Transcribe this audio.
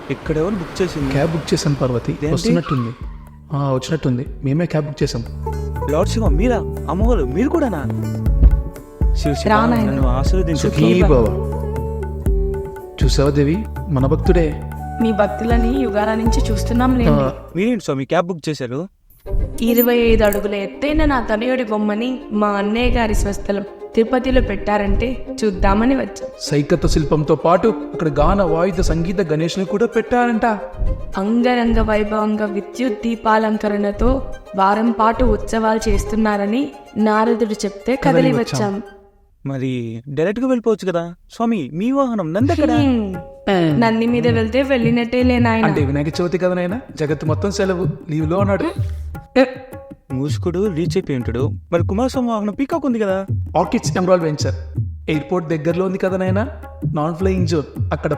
ఇక్కడ ఎవరు బుక్ చేసింది? క్యాబ్ బుక్ చేశాను పార్వతి. ఇదేంటి? వస్తున్నట్టుంది. వచ్చినట్టుంది. మేమే క్యాబ్ బుక్ చేసాం. లార్డ్ శివ మీరా? అమ్మవారు మీరు కూడానా? శివ శివ, రా నాయనా. నన్ను ఆశీర్వదించు. సుఖీ భవ. చూసావా దేవి, మన భక్తుడే. మీ భక్తులని యుగాల నుంచి చూస్తున్నాం ఆ, లేండి. మీరేంటి స్వామి క్యాబ్ బుక్ చేశారు? 25 అడుగుల ఎత్తైన నా తనయుడి బొమ్మని మా అన్నయ్య గారి స్వస్థలం తిరుపతిలో పెట్టారంటే చూద్దామని వచ్చాం. సైకత శిల్పంతో పాటు అక్కడ గాన వాయిద్య సంగీత గణేష్ని కూడా పెట్టారంట. అంగరంగ వైభవంగా విద్యుత్ దీపాలంకరణతో వారం పాటు ఉత్సవాలు చేస్తున్నారని నారదుడు చెప్తే కదిలి వచ్చాం. మరి డైరెక్ట్ గా వెళ్ళిపోవచ్చు కదా స్వామి. మీ వాహనం నందెక్కడ? నంది మీద వెళ్తే వెళ్ళినట్టే లేనాయన. అంటే వినాయక చవితి కదా నాయన, జగత్తు మొత్తం సెలవు, లీవ్ లో ఉన్నాడు. మూసుకుడు రీచ్ అయిపోయి ఉంటాడు. మరి కుమారస్వామి వాహనం పీకాక్ ఉంది కదా? ఆర్కిడ్స్ ఎమరాల్డ్ వెంచర్ ఎయిర్పోర్ట్ దగ్గరలో ఉంది కదా నాయన, నాన్ ఫ్లయింగ్ జోన్. అక్కడ